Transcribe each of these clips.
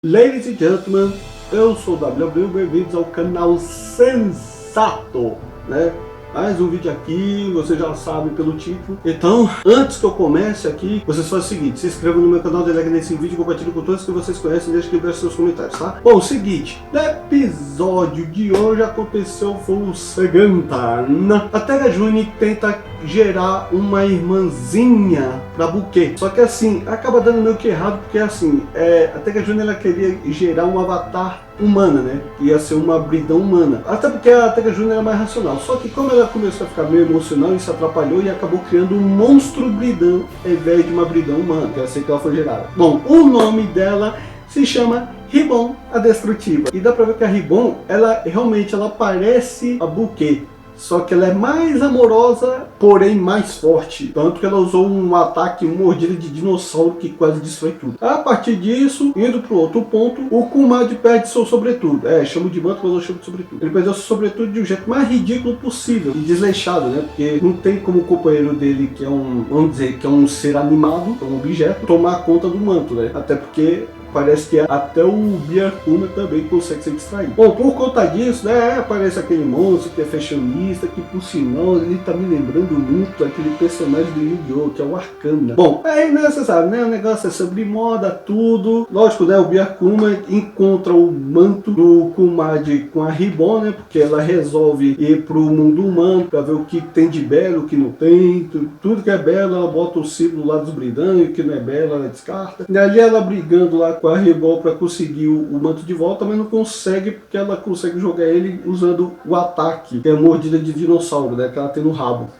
Ladies and gentlemen, eu sou o WW, bem-vindos ao canal Sensato, né? Mais um vídeo aqui, você já sabe pelo título. Então, antes que eu comece aqui, vocês fazem o seguinte: se inscrevam no meu canal, dê like nesse vídeo, compartilhem com todos que vocês conhecem, deixem aqui embaixo seus comentários, tá? Bom, o seguinte, no episódio de hoje aconteceu foi o seguinte: a Terra June tenta gerar uma irmãzinha pra Buquê. Só que assim, acaba dando meio que errado, porque assim, a Terra June ela queria gerar um avatar humana, né? Ia ser uma bridão humana. Até porque a Terra June era mais racional. Só que como ela começou a ficar meio emocional, isso atrapalhou e acabou criando um monstro bridão ao invés de uma bridão humana, que é assim que ela foi gerada. Bom, o nome dela se chama Ribbon, a Destrutiva. E dá pra ver que a Ribbon, ela realmente parece a Buquê. Só que ela é mais amorosa, porém mais forte. Tanto que ela usou um ataque, uma mordida de dinossauro que quase destrói tudo. A partir disso, indo para o outro ponto, o Kumad perde seu sobretudo. Chamo de manto, mas eu chamo de sobretudo. Ele perdeu seu sobretudo de um jeito mais ridículo possível. E desleixado, né? Porque não tem como o companheiro dele, que é vamos dizer, que é um ser animado, um objeto, tomar conta do manto, né? Até porque parece que até o Byakugan também consegue ser distraído. Bom, por conta disso, né, aparece aquele monstro que é fashionista, que por sinal ele tá me lembrando muito aquele personagem do Yu-Gi-Oh!, que é o Arcana. Bom, aí né, você sabe, né, o negócio é sobre moda, tudo. Lógico, né, o Byakugan encontra o manto do Kumad com a Ribbon, né, porque ela resolve ir pro mundo humano pra ver o que tem de belo, o que não tem. Tudo que é belo, ela bota o símbolo lá dos bridão, e o que não é belo, ela descarta. E ali ela brigando lá com a Ribbon para conseguir o manto de volta, mas não consegue porque ela consegue jogar ele usando o ataque, que é a mordida de dinossauro, né, que ela tem no rabo.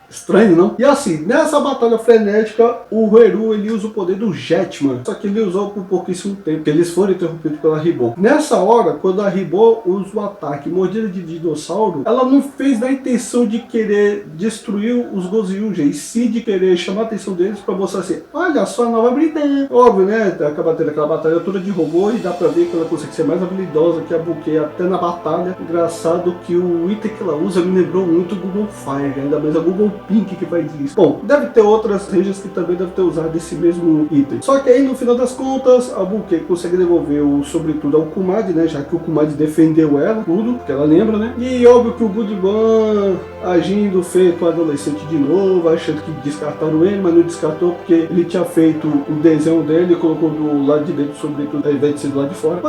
Estranho, não? E assim, nessa batalha frenética, o Heru ele usa o poder do Jetman, só que ele usou por pouquíssimo tempo, porque eles foram interrompidos pela Ribbon. Nessa hora, quando a Ribbon usa o ataque mordida de dinossauro, ela não fez na intenção de querer destruir os Gozyuja, e sim de querer chamar a atenção deles para mostrar assim: olha só a nova bridão. Óbvio, né? Acaba tendo aquela batalha toda de robô e dá pra ver que ela consegue ser mais habilidosa que a Buquê até na batalha. Engraçado que o item que ela usa me lembrou muito o Google Fire, ainda mais a Google Pink que faz isso. Bom, deve ter outras regiões que também devem ter usado esse mesmo item. Só que aí no final das contas, a Buquê consegue devolver o sobretudo ao Kumad, né? Já que o Kumad defendeu ela, tudo, que ela lembra, né? E óbvio que o Goodban agindo feito um adolescente de novo, achando que descartaram ele, mas não descartou porque ele tinha feito o desenho dele e colocou do lado de dentro sobretudo ao invés de ser do lado de fora.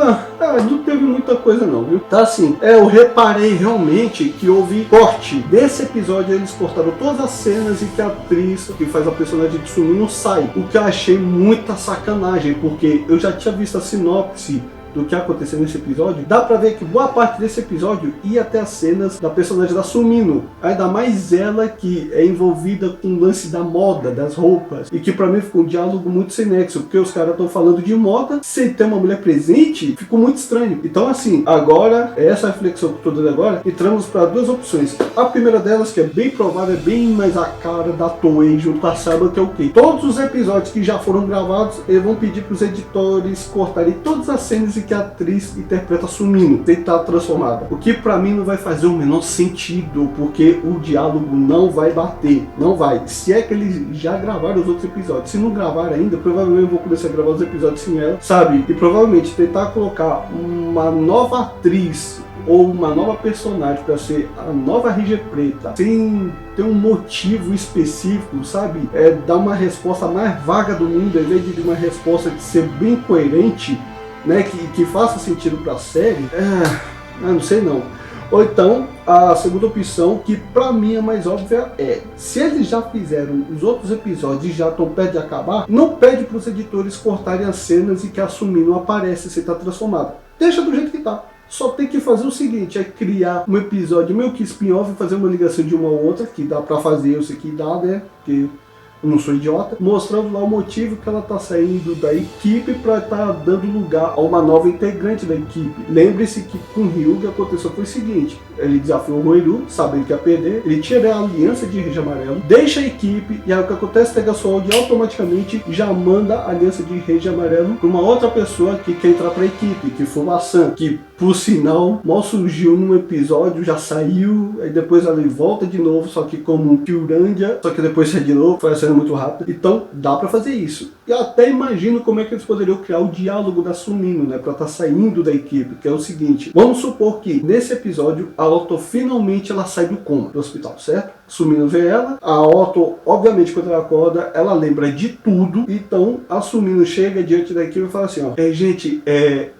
Não teve muita coisa não, viu? Tá assim, eu reparei realmente que houve corte. Desse episódio eles cortaram todas as cenas em que a atriz que faz a personagem de Sumino sai. O que eu achei muita sacanagem, porque eu já tinha visto a sinopse do que aconteceu nesse episódio. Dá pra ver que boa parte desse episódio ia até as cenas da personagem da Sumino, ainda mais ela que é envolvida com o lance da moda, das roupas, e que pra mim ficou um diálogo muito sem nexo, porque os caras estão falando de moda sem ter uma mulher presente, ficou muito estranho. Então assim, agora, essa reflexão que eu tô dando agora, entramos para duas opções. A primeira delas, que é bem provável, é bem mais a cara da Toei junto com a Saban, que é o quê? Todos os episódios que já foram gravados, eles vão pedir pros editores cortarem todas as cenas em que a atriz interpreta Sumino, tentar transformada. O que pra mim não vai fazer o menor sentido, porque o diálogo não vai bater, não vai. Se é que eles já gravaram os outros episódios, se não gravaram ainda, provavelmente eu vou começar a gravar os episódios sem ela, sabe? E provavelmente tentar colocar uma nova atriz ou uma nova personagem para ser a nova RG Preta, sem ter um motivo específico, sabe? Dar uma resposta mais vaga do mundo, ao invés de uma resposta de ser bem coerente, né, que faça sentido para a série. Não sei não. Ou então, a segunda opção, que pra mim é mais óbvia, se eles já fizeram os outros episódios e já estão perto de acabar, não pede para os editores cortarem as cenas e que a Sumino aparece sem estar transformada. Deixa do jeito que tá. Só tem que fazer o seguinte, criar um episódio meio que spin-off e fazer uma ligação de uma a outra, que dá pra fazer, eu sei que dá, né, porque eu não sou idiota, mostrando lá o motivo que ela tá saindo da equipe para estar dando lugar a uma nova integrante da equipe. Lembre-se que com o Ryu o que aconteceu foi o seguinte: ele desafiou o Heru, sabendo que ia perder, ele tira a aliança de Rege Amarelo, deixa a equipe, e aí o que acontece, Tega Sword automaticamente já manda a aliança de Rege Amarelo para uma outra pessoa que quer entrar para a equipe, que foi o Masan, que Por sinal, mal surgiu num episódio, já saiu, aí depois ela volta de novo, só que como Kyurandia, só que depois sai de novo, foi sendo muito rápido. Então dá pra fazer isso. E até imagino como é que eles poderiam criar o diálogo da Sumino, né, pra estar saindo da equipe, que é o seguinte: vamos supor que nesse episódio a Otto finalmente ela sai do coma do hospital, certo? Sumino vê ela, a Otto, obviamente, quando ela acorda, ela lembra de tudo. Então a Sumino chega diante da equipe e fala assim, ó, gente,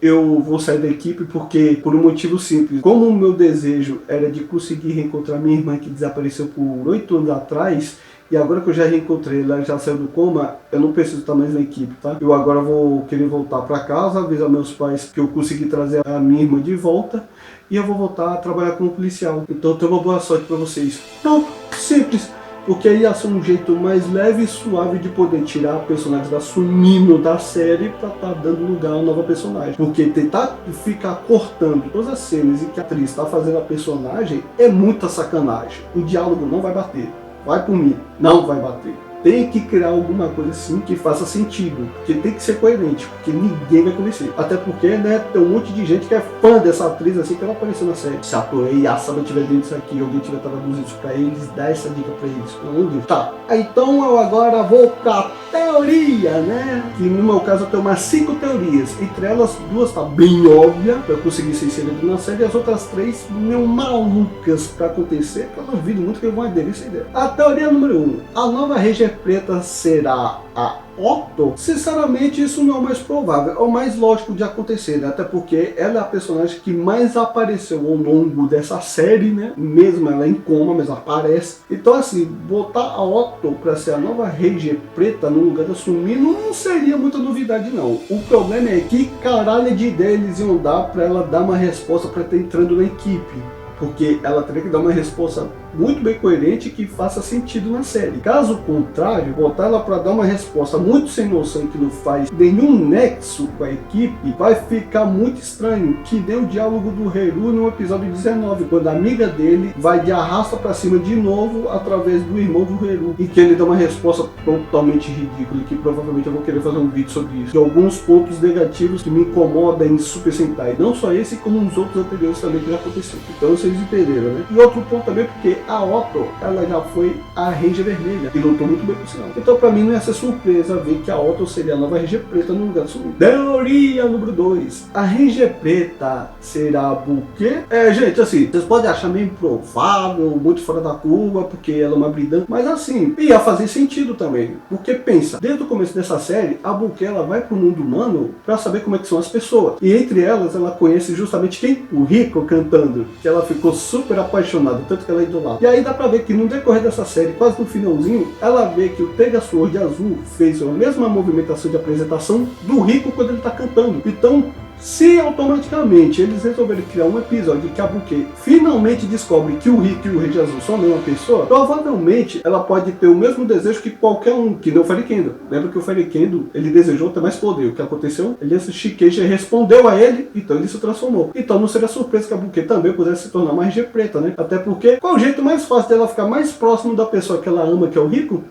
eu vou sair da equipe porque, por um motivo simples, como o meu desejo era de conseguir reencontrar minha irmã que desapareceu por 8 anos atrás, e agora que eu já reencontrei, ela já saiu do coma, eu não preciso estar mais na equipe, tá? Eu agora vou querer voltar para casa, avisar meus pais que eu consegui trazer a minha irmã de volta, e eu vou voltar a trabalhar como policial. Então tenha uma boa sorte para vocês. Pronto, simples. Porque aí ia ser um jeito mais leve e suave de poder tirar personagens da Sumino da série pra estar dando lugar a uma nova personagem. Porque tentar ficar cortando todas as cenas em que a atriz está fazendo a personagem é muita sacanagem. O diálogo não vai bater. Vai por mim, não vai bater. Tem que criar alguma coisa assim que faça sentido, porque tem que ser coerente, porque ninguém vai conhecer. Até porque, né, tem um monte de gente que é fã dessa atriz assim que ela apareceu na série. Se a Toei e a Asaba estiver vendo isso aqui, alguém tiver traduzido isso pra eles, dá essa dica pra eles, pelo amor de Deus. Tá, então eu agora vou pra teoria, né? Que no meu caso eu tenho umas 5 teorias. Entre elas, 2 tá bem óbvia pra eu conseguir ser inserido na série, e as outras 3 meio malucas pra acontecer, que eu duvido muito que eu vou aderir essa ideia. A teoria número 1. A nova Ranger Preta será a Otto? Sinceramente, isso não é o mais provável, é o mais lógico de acontecer, né? Até porque ela é a personagem que mais apareceu ao longo dessa série, né? Mesmo ela em coma, mas ela aparece. Então assim, botar a Otto para ser a nova Ranger Preta no lugar da Sumino não seria muita novidade não. O problema é que caralho de ideia eles iam dar para ela dar uma resposta para estar entrando na equipe. Porque ela teria que dar uma resposta muito bem coerente que faça sentido na série. Caso contrário, botar ela para dar uma resposta muito sem noção que não faz nenhum nexo com a equipe, vai ficar muito estranho. Que nem o diálogo do Heru no episódio 19, quando a amiga dele vai de arrasta para cima de novo através do irmão do Heru, e que ele dá uma resposta totalmente ridícula, que provavelmente eu vou querer fazer um vídeo sobre isso. De alguns pontos negativos que me incomodam em Super Sentai, não só esse, como uns outros anteriores também que já aconteceram. Então vocês entenderam, né? E outro ponto também, porque a Otto, ela já foi a Ranger Vermelha e lutou muito bem por sinal. Então pra mim não ia ser surpresa ver que a Otto seria a nova Ranger Preta no lugar do Sumino. Teoria número 2. A Ranger Preta será a Buque? Gente, assim, vocês podem achar meio improvável, muito fora da curva, porque ela é uma bridã, mas assim, ia fazer sentido também. Porque pensa, desde o começo dessa série, a Buque, ela vai pro mundo humano pra saber como é que são as pessoas. E entre elas, ela conhece justamente quem? O Rico cantando, que ela ficou super apaixonada, tanto que ela idolatra. E aí dá pra ver que no decorrer dessa série, quase no finalzinho, ela vê que o Tega Sword Azul fez a mesma movimentação de apresentação do Rico quando ele tá cantando. Então, se automaticamente eles resolverem criar um episódio em que a Buque finalmente descobre que o Rico e o Ranger Azul são a mesma pessoa, provavelmente ela pode ter o mesmo desejo que qualquer um, que nem o Fairy Kendo. Lembra que o Fairy Kendo, ele desejou ter mais poder. O que aconteceu? Ele Shikeiji respondeu a ele, então ele se transformou. Então não seria surpresa que a Buque também pudesse se tornar uma Ranger Preta, né? Até porque, qual é o jeito mais fácil dela ficar mais próximo da pessoa que ela ama, que é o Rico?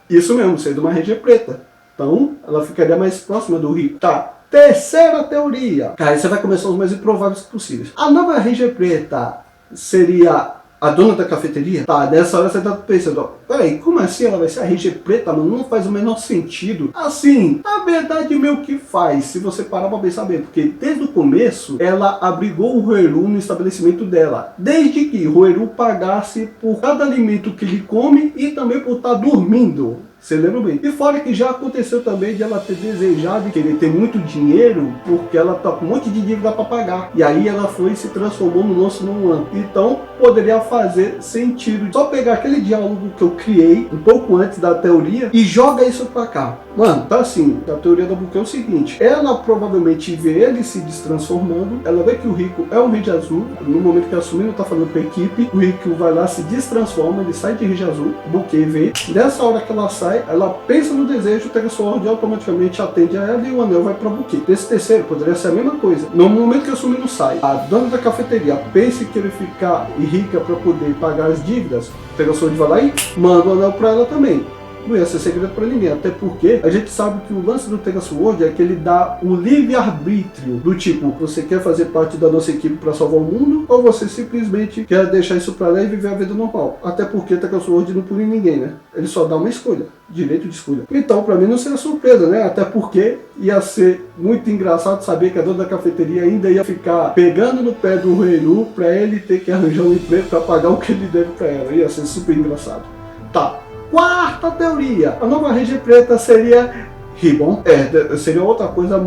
Isso mesmo, sendo uma Ranger Preta. Então, ela ficaria mais próxima do Rico. Tá. Terceira teoria. Cara, você vai começar os mais improváveis possíveis. A nova Ranger Preta seria a dona da cafeteria? Tá, nessa hora você tá pensando, ó, peraí, como assim ela vai ser a Ranger Preta, mano? Não faz o menor sentido. Assim, na verdade meio que faz, se você parar pra pensar bem, porque desde o começo ela abrigou o Heru no estabelecimento dela, desde que o Heru pagasse por cada alimento que ele come e também por estar dormindo. Você lembra bem? E fora que já aconteceu também de ela ter desejado e querer ter muito dinheiro, porque ela tá com um monte de dívida para pagar. E aí ela foi e se transformou no nosso ano. Então poderia fazer sentido só pegar aquele diálogo que eu criei um pouco antes da teoria e joga isso pra cá. Mano, tá assim, a teoria da Buque é o seguinte: ela provavelmente vê ele se destransformando, ela vê que o Rico é um Ranger Azul, no momento que a Sumino tá falando pra equipe, o Rico vai lá, se destransforma, ele sai de Ranger Azul, o Buque vê, nessa hora que ela sai, ela pensa no desejo, o Tega Sword automaticamente atende a ela e o anel vai pra Buque. Esse terceiro poderia ser a mesma coisa. No momento que a Sumino sai, a dona da cafeteria pensa que ele ficar rica pra poder pagar as dívidas, o Tega Sword vai lá e manda o anel pra ela também. não ia ser segredo para ninguém, até porque a gente sabe que o lance do Tenga Sword é que ele dá o livre-arbítrio do tipo, você quer fazer parte da nossa equipe para salvar o mundo, ou você simplesmente quer deixar isso para lá e viver a vida normal. Até porque Tenga Sword não pune ninguém, né? Ele só dá uma escolha, direito de escolha. Então, para mim não seria surpresa, né? Até porque ia ser muito engraçado saber que a dona da cafeteria ainda ia ficar pegando no pé do Reiru para ele ter que arranjar um emprego para pagar o que ele deve para ela. Ia ser super engraçado. Tá. Quarta teoria. A nova Ranger Preta seria Ribbon. Seria outra coisa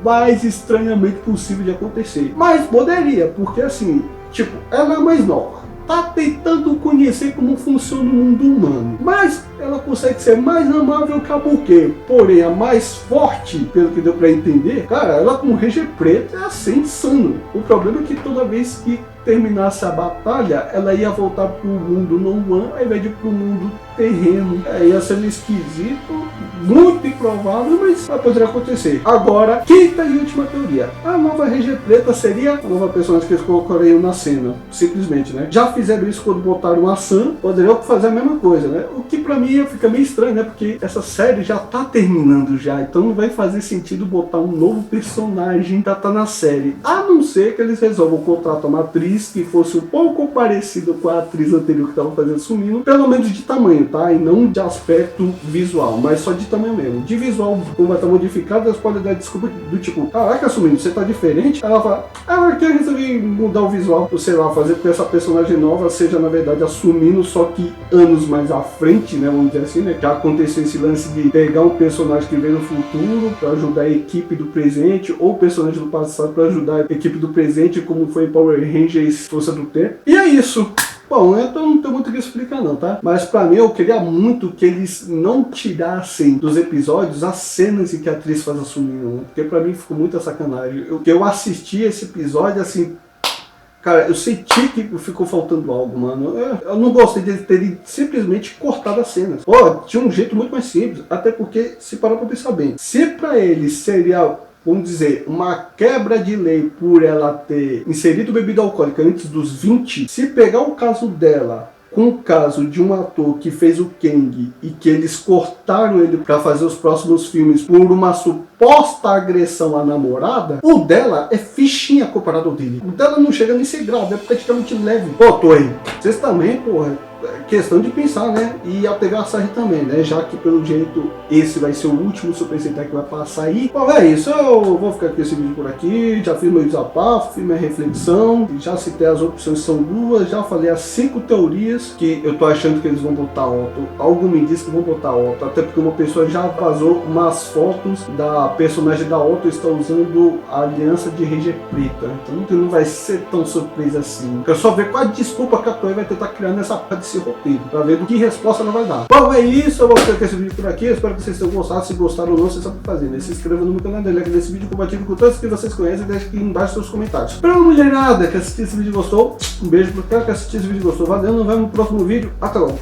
mais estranhamente possível de acontecer. Mas poderia, porque assim, tipo, ela é mais nova. Tá tentando conhecer como funciona o mundo humano. Mas ela consegue ser mais amável que a Bouquet. Porém, a mais forte, pelo que deu pra entender, cara, ela com Ranger Preta é assim, insano. O problema é que toda vez que terminasse a batalha, ela ia voltar pro mundo non-one ao invés de pro mundo terreno. Ia ser meio esquisito, muito improvável, mas poderia acontecer. Agora, quinta e última teoria. A nova Ranger Preta seria a nova personagem que eles colocariam na cena. Simplesmente, né? Já fizeram isso quando botaram a Sam, poderiam fazer a mesma coisa, né? O que pra mim fica meio estranho, né? Porque essa série já tá terminando já, então não vai fazer sentido botar um novo personagem que tá na série. A não ser que eles resolvam contratar uma atriz que fosse um pouco parecida com a atriz anterior que estava fazendo Sumindo, pelo menos de tamanho, tá? E não de aspecto visual, mas só de tamanho mesmo. De visual, como vai estar modificado, elas podem dar desculpa do tipo, caraca, Sumindo, você tá diferente? Ela fala, que eu resolvi mudar o visual, ou sei lá, fazer com que essa personagem nova seja, na verdade, a Sumindo, só que anos mais à frente, né? Vamos dizer assim, né? Já aconteceu esse lance de pegar um personagem que veio no futuro para ajudar a equipe do presente, ou personagem do passado para ajudar a equipe do presente, como foi em Power Rangers Força do Tempo. E é isso. Bom, eu não tenho muito o que explicar não, tá? Mas pra mim eu queria muito que eles não tirassem dos episódios as cenas em que a atriz faz a Sumindo, porque pra mim ficou muita sacanagem. Eu assisti esse episódio assim, cara, eu senti que ficou faltando algo, mano. Eu não gostei de terem simplesmente cortado as cenas. Pô, tinha um jeito muito mais simples, até porque, se parar pra pensar bem, se pra eles seria, vamos dizer, uma quebra de lei por ela ter inserido bebida alcoólica antes dos 20, se pegar o caso dela com o caso de um ator que fez o Kang e que eles cortaram ele para fazer os próximos filmes por uma suposta agressão à namorada, o dela é fichinha comparado ao dele. O dela não chega nem a ser grave, é praticamente leve. Pô, Toei, vocês também, porra, questão de pensar, né? E a pegar a série também, né? Já que pelo jeito esse vai ser o último Super Sentai que vai passar aí. Bom, é isso. Eu vou ficar com esse vídeo por aqui. Já fiz meu desabafo, fiz minha reflexão. Já citei as opções, são duas. Já falei as 5 teorias que eu tô achando que eles vão botar Otto. Algo me diz que vão botar Otto. Até porque uma pessoa já vazou umas fotos da personagem da Otto está usando a aliança de Ranger Preta. Então não vai ser tão surpresa assim. Quero só ver qual a desculpa que a Toei vai tentar criar nessa parte desse roteiro, pra ver do que resposta ela vai dar. Bom, é isso, eu vou ficar com esse vídeo por aqui, eu espero que vocês tenham gostado. Se gostaram ou não, vocês sabem o que fazer, né? Se inscreva no meu canal, like nesse vídeo, compartilhe com todos que vocês conhecem e deixe aqui embaixo seus comentários. Pra não mulher nada que assistir esse vídeo e gostou, um beijo pro cara que assistiu esse vídeo e gostou, valeu, nos vemos no próximo vídeo, até logo.